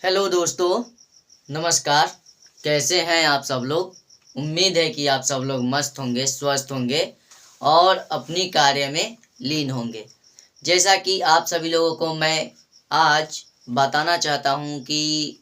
Hello दोस्तों, नमस्कार। कैसे हैं आप सब लोग? उम्मीद है कि आप सब लोग मस्त होंगे, स्वस्थ होंगे और अपनी कार्य में लीन होंगे। जैसा कि आप सभी लोगों को मैं आज बताना चाहता हूं कि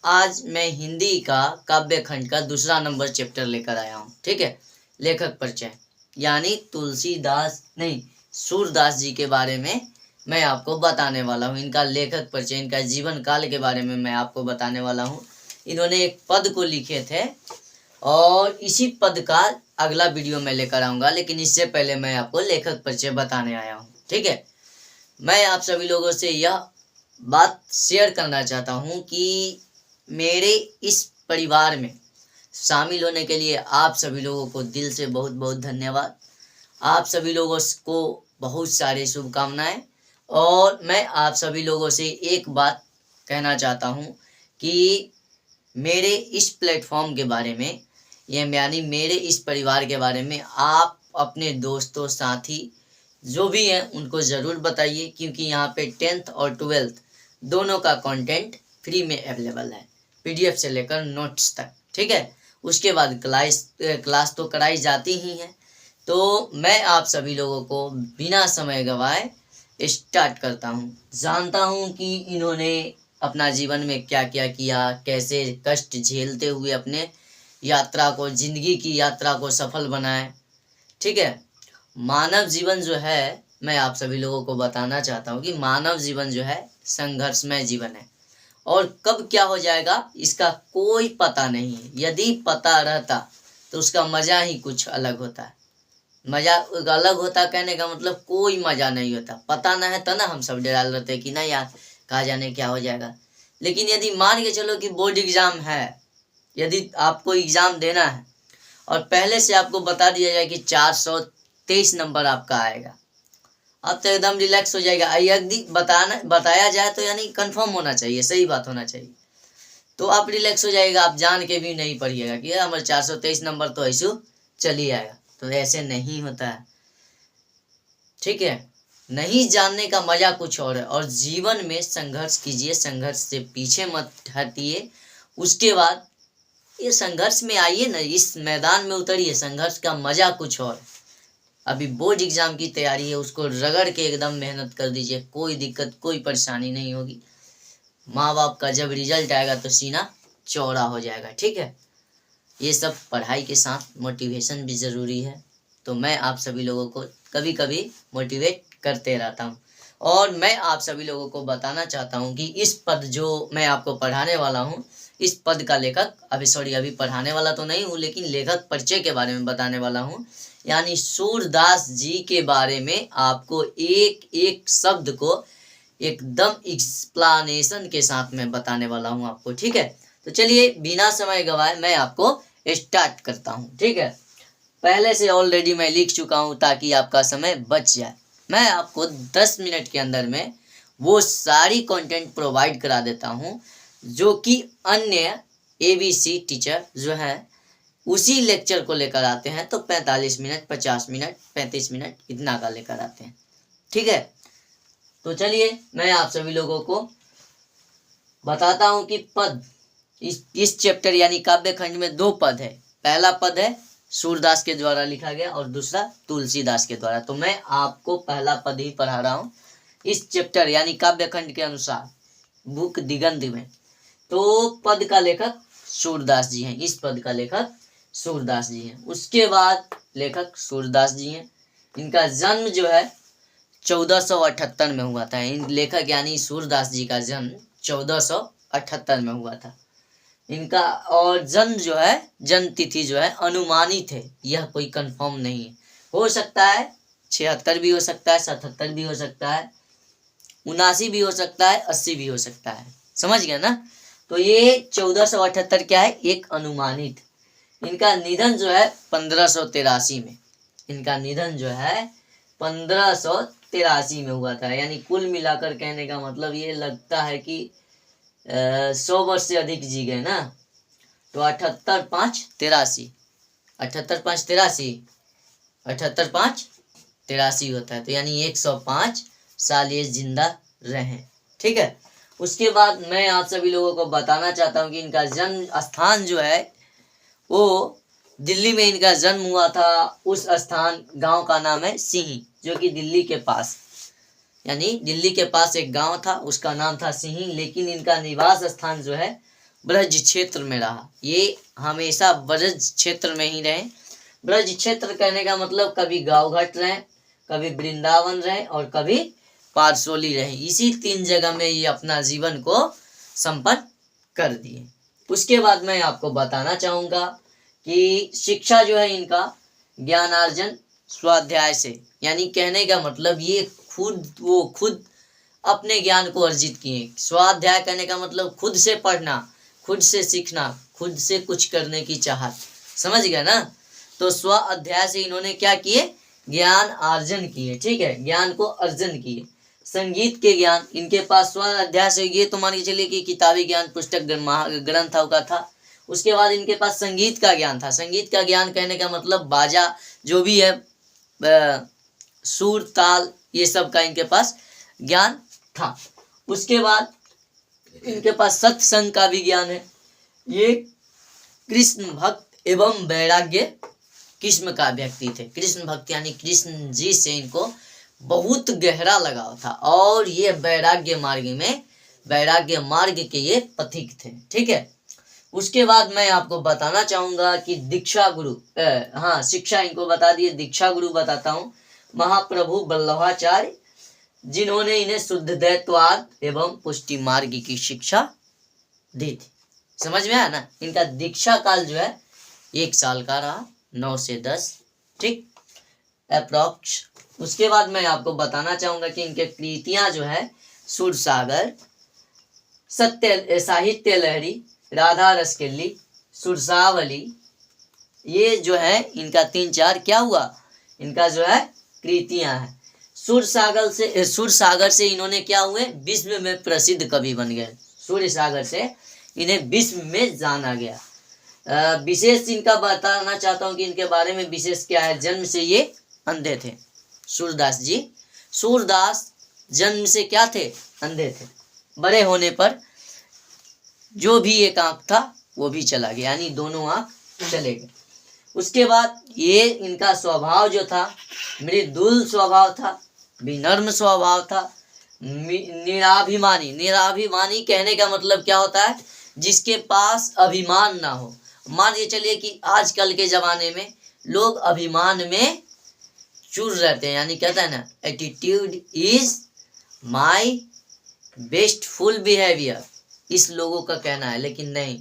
आज मैं हिंदी का काव्य खंड का दूसरा नंबर चैप्टर लेकर आया हूं। ठीक है, लेखक परिचय यानी सूरदास जी के बारे में मैं आपको बताने वाला हूँ। इनका लेखक परिचय, इनका जीवन काल के बारे में मैं आपको बताने वाला हूँ। इन्होंने एक पद को लिखे थे और इसी पद का अगला वीडियो मैं लेकर आऊँगा, लेकिन इससे पहले मैं आपको लेखक परिचय बताने आया हूँ। ठीक है, मैं आप सभी लोगों से यह बात शेयर करना चाहता हूँ कि मेरे इस परिवार में शामिल होने के लिए आप सभी लोगों को दिल से बहुत बहुत धन्यवाद। आप सभी लोगों को बहुत सारी शुभकामनाएं। और मैं आप सभी लोगों से एक बात कहना चाहता हूं कि मेरे इस प्लेटफॉर्म के बारे में, यानी मेरे इस परिवार के बारे में आप अपने दोस्तों, साथी जो भी हैं उनको ज़रूर बताइए, क्योंकि यहाँ पे 10th और 12th दोनों का कंटेंट फ्री में अवेलेबल है, PDF से लेकर नोट्स तक। ठीक है, उसके बाद क्लास तो कराई जाती ही है। तो मैं आप सभी लोगों को बिना समय गवाए स्टार्ट करता हूँ। जानता हूँ कि इन्होंने अपना जीवन में क्या क्या किया, कैसे कष्ट झेलते हुए अपने यात्रा को, जिंदगी की यात्रा को सफल बनाए। ठीक है, मानव जीवन जो है, मैं आप सभी लोगों को बताना चाहता हूँ कि मानव जीवन जो है संघर्षमय जीवन है और कब क्या हो जाएगा इसका कोई पता नहीं है। यदि पता रहता तो उसका मजा ही कुछ अलग होता है। मजा अलग होता कहने का मतलब कोई मजा नहीं होता। पता ना है तो ना हम सब डराल रहते कि नहीं यार कहा जाने क्या हो जाएगा। लेकिन यदि मान के चलो कि बोर्ड एग्जाम है, यदि आपको एग्जाम देना है और पहले से आपको बता दिया जाए कि 423 नंबर आपका आएगा, अब तो एकदम रिलैक्स हो जाएगा। यदि बताया जाए तो यानी कंफर्म होना चाहिए, सही बात होना चाहिए, तो आप रिलैक्स हो जाएगा। आप जान के भी नहीं पढ़िएगा कि हमारे 423 नंबर तो ऐसे चली आएगा, तो ऐसे नहीं होता है। ठीक है, नहीं जानने का मजा कुछ और है। और जीवन में संघर्ष कीजिए, संघर्ष से पीछे मत हटिए। उसके बाद ये संघर्ष में आइए ना, इस मैदान में उतरिए। संघर्ष का मजा कुछ और है। अभी बोर्ड एग्जाम की तैयारी है, उसको रगड़ के एकदम मेहनत कर दीजिए, कोई दिक्कत कोई परेशानी नहीं होगी। माँ बाप का जब रिजल्ट आएगा तो सीना चौड़ा हो जाएगा। ठीक है, ये सब पढ़ाई के साथ मोटिवेशन भी ज़रूरी है। तो मैं आप सभी लोगों को कभी कभी मोटिवेट करते रहता हूँ। और मैं आप सभी लोगों को बताना चाहता हूँ कि इस पद जो मैं आपको पढ़ाने वाला हूँ, इस पद का लेखक अभी पढ़ाने वाला तो नहीं हूँ, लेकिन लेखक परिचय के बारे में बताने वाला हूँ। यानी सूरदास जी के बारे में आपको एक एक शब्द को एकदम एक्सप्लानेशन के साथ में बताने वाला हूँ आपको। ठीक है, तो चलिए बिना समय गवाए मैं आपको स्टार्ट करता हूँ। ठीक है, पहले से ऑलरेडी मैं लिख चुका हूँ ताकि आपका समय बच जाए। मैं आपको 10 मिनट के अंदर में वो सारी कंटेंट प्रोवाइड करा देता हूँ जो कि अन्य ABC टीचर जो है उसी लेक्चर को लेकर आते हैं, तो 45 मिनट, 50 मिनट, 35 मिनट इतना का लेकर आते हैं। ठीक है, तो चलिए मैं आप सभी लोगों को बताता हूँ कि पद इस चैप्टर यानी काव्य खंड में 2 पद है। पहला पद है सूरदास के द्वारा लिखा गया और दूसरा तुलसीदास के द्वारा। तो मैं आपको पहला पद ही पढ़ा रहा हूँ इस चैप्टर यानी काव्य खंड के अनुसार बुक दिगंत में। तो पद का लेखक सूरदास जी हैं, इस पद का लेखक सूरदास जी हैं। उसके बाद लेखक सूरदास जी हैं। इनका जन्म जो है 1478 में हुआ था। इन लेखक यानी सूरदास जी का जन्म 1478 में हुआ था इनका। और जन्म जो है, जन्म तिथि जो है अनुमानित है, यह कोई कंफर्म नहीं है। हो सकता है 76 भी हो सकता है, 77 भी हो सकता है, 79 भी हो सकता है, 80 भी हो सकता है। समझ गया ना? तो ये 1478 क्या है, एक अनुमानित। इनका निधन जो है 1583 में, इनका निधन जो है 1583 में हुआ था। यानी कुल मिलाकर कहने का मतलब ये लगता है कि 100 वर्ष से अधिक जी गए ना। तो 78 5 83, 78 5 83, 78 5 83 होता है। तो यानी 105 साल ये जिंदा रहे। ठीक है। उसके बाद मैं आप सभी लोगों को बताना चाहता हूँ कि इनका जन्म स्थान जो है वो दिल्ली में इनका जन्म हुआ था। उस स्थान गांव का नाम है सिही, जो कि दिल्ली के पास, यानी दिल्ली के पास एक गांव था, उसका नाम था सिही। लेकिन इनका निवास स्थान जो है ब्रज क्षेत्र में रहा। ये हमेशा ब्रज क्षेत्र में ही रहे। ब्रज क्षेत्र कहने का मतलब कभी गाँव-घाट रहे, कभी वृंदावन रहे और कभी पारसोली रहे। इसी 3 जगह में ये अपना जीवन को संपन्न कर दिए। उसके बाद मैं आपको बताना चाहूँगा कि शिक्षा जो है इनका ज्ञानार्जन स्वाध्याय से, यानी कहने का मतलब ये खुद अपने ज्ञान को अर्जित किए। स्वाध्याय करने का मतलब खुद से पढ़ना, खुद से सीखना, खुद से कुछ करने की चाहत, समझ गया ना। तो स्व अध्याय से इन्होंने क्या किए, ज्ञान अर्जन किए, ठीक है, ज्ञान को अर्जन किए। संगीत के ज्ञान इनके पास स्व अध्याय से, ये तो मान के चलिए कि किताबी ज्ञान पुस्तक ग्रंथ का था। उसके बाद इनके पास संगीत का ज्ञान था। संगीत का ज्ञान कहने का मतलब बाजा जो भी है, सुर ताल, ये सब का इनके पास ज्ञान था। उसके बाद इनके पास सत्संग का भी ज्ञान है। ये कृष्ण भक्त एवं वैराग्य किस्म का व्यक्ति थे। कृष्ण भक्त यानी कृष्ण जी से इनको बहुत गहरा लगाव था और ये वैराग्य मार्ग के ये पथिक थे, ठीक है। उसके बाद मैं आपको बताना चाहूंगा कि दीक्षा गुरु, शिक्षा इनको बता दिए, दीक्षा गुरु बताता हूँ, महाप्रभु वल्लभाचार्य, जिन्होंने इन्हें शुद्धदैववाद एवं पुष्टि मार्ग की शिक्षा दी थी। समझ में आया ना। इनका दीक्षा काल जो है 1 साल का रहा, 9 से 10, ठीक, अप्रॉक्स। उसके बाद मैं आपको बताना चाहूंगा कि इनके कृतियां जो है सुरसागर, सत्य साहित्य लहरी, राधा रसकेली, सुरसावली, ये जो है इनका 3-4 क्या हुआ, इनका जो है कृतियां हैं। सुरसागर से इन्होंने क्या हुए, विश्व में प्रसिद्ध कवि बन गए। सुरसागर से इन्हें विश्व में जाना गया। विशेष इनका बताना चाहता हूँ कि इनके बारे में विशेष क्या है। जन्म से ये अंधे थे, सूरदास जी। सूरदास जन्म से क्या थे, अंधे थे। बड़े होने पर जो भी एक आंख था वो भी चला गया, यानी दोनों आंख चले गए। उसके बाद ये इनका स्वभाव जो था मृदुल स्वभाव था, विनम्र स्वभाव था, निराभिमानी। निराभिमानी कहने का मतलब क्या होता है, जिसके पास अभिमान ना हो। मान के चलिए कि आजकल के जमाने में लोग अभिमान में चूर रहते हैं, यानी कहता है ना, attitude is my best full behaviour, इस लोगों का कहना है। लेकिन नहीं,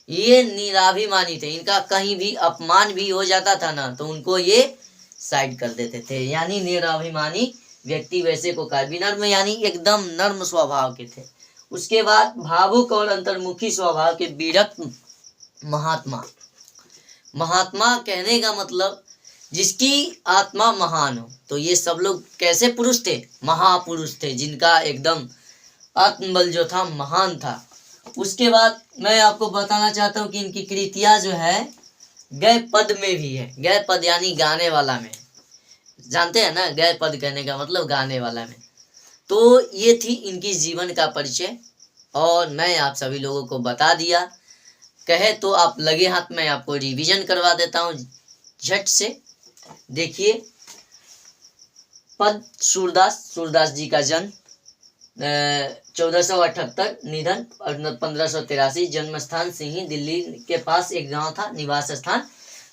ये निराभिमानी थे। इनका कहीं भी अपमान भी हो जाता था ना, तो उनको ये साइड कर देते थे, यानी निराभिमानी व्यक्ति वैसे को कहा। विनम्र यानी एकदम नर्म स्वभाव के थे। उसके बाद भावुक और अंतर्मुखी स्वभाव के विरक्त महात्मा। महात्मा कहने का मतलब जिसकी आत्मा महान हो। तो ये सब लोग कैसे पुरुष थे, महापुरुष थे, जिनका एकदम आत्मबल जो था महान था। उसके बाद मैं आपको बताना चाहता हूँ कि इनकी कृतियां जो है गय पद में भी है। गय पद यानी गाने वाला में, जानते हैं ना, गय पद कहने का मतलब गाने वाला में। तो ये थी इनकी जीवन का परिचय और मैं आप सभी लोगों को बता दिया। कहे तो आप लगे हाथ में आपको रिवीजन करवा देता हूँ झट से। देखिए, पद सूरदास जी का जन्म 1478, निधन 1583, जन्म स्थान सिही, दिल्ली के पास एक गांव था, निवास स्थान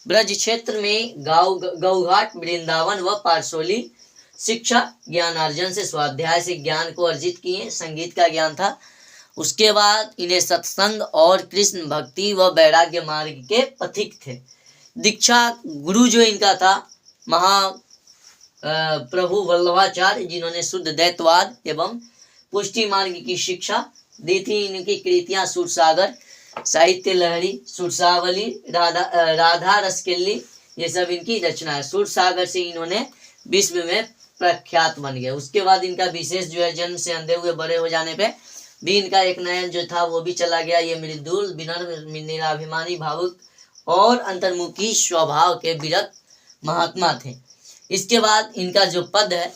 ब्रज क्षेत्र में, गौघाट, वृंदावन व पारसोली। शिक्षा ज्ञानार्जन से, स्वाध्याय से ज्ञान को अर्जित किए, संगीत का ज्ञान था। उसके बाद इन्हें सत्संग और कृष्ण भक्ति व वैराग्य मार्ग के पथिक थे। दीक्षा गुरु जो इनका था प्रभु वल्लभाचार्य, जिन्होंने शुद्ध दैववाद एवं पुष्टि मार्ग की शिक्षा दी थी। इनकी कृतियां सुरसागर, साहित्य लहरी, सुरसावली, राधा रसकेली, ये सब इनकी रचना है। सुरसागर से इन्होंने विश्व में प्रख्यात बन गए। उसके बाद इनका विशेष जो है, जन्म से अंधे हुए, बड़े हो जाने पे भी इनका एक नयन जो था वो भी चला गया। ये मृदुल, विनम्र, निराभिमानी, भावुक और अंतर्मुखी स्वभाव के विरक्त महात्मा थे। इसके बाद इनका जो पद है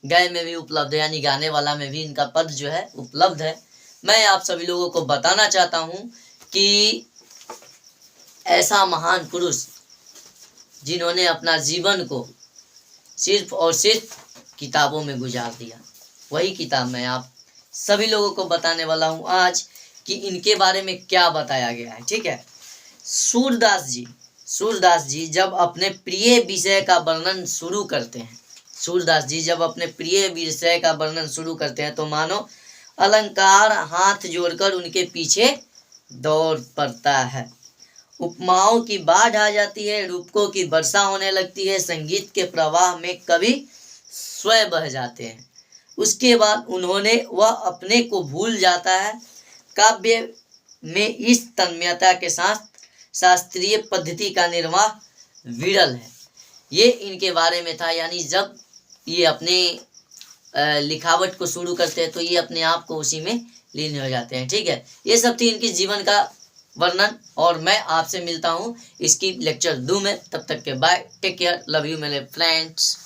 गए में भी उपलब्ध है, यानी गाने वाला में भी इनका पद जो है उपलब्ध है। मैं आप सभी लोगों को बताना चाहता हूँ कि ऐसा महान पुरुष जिन्होंने अपना जीवन को सिर्फ और सिर्फ किताबों में गुजार दिया, वही किताब मैं आप सभी लोगों को बताने वाला हूँ आज कि इनके बारे में क्या बताया गया है। ठीक है, सूरदास जी जब अपने प्रिय विषय का वर्णन शुरू करते हैं, सूरदास जी जब अपने प्रिय विषय का वर्णन शुरू करते हैं तो मानो अलंकार हाथ जोड़कर उनके पीछे दौड़ पड़ता है। उपमाओं की बाढ़ आ जाती है, रूपकों की वर्षा होने लगती है, संगीत के प्रवाह में कवि स्वयं बह जाते हैं। उसके बाद वह अपने को भूल जाता है। काव्य में इस तन्मयता के साथ शास्त्रीय पद्धति का निर्वाह विरल है। ये इनके बारे में था, यानी जब ये अपने लिखावट को शुरू करते हैं तो ये अपने आप को उसी में लीन हो जाते हैं। ठीक है, ये सब थी इनके जीवन का वर्णन और मैं आपसे मिलता हूँ इसकी लेक्चर 2 में। तब तक के bye, take care, love you मेरे फ्रेंड्स।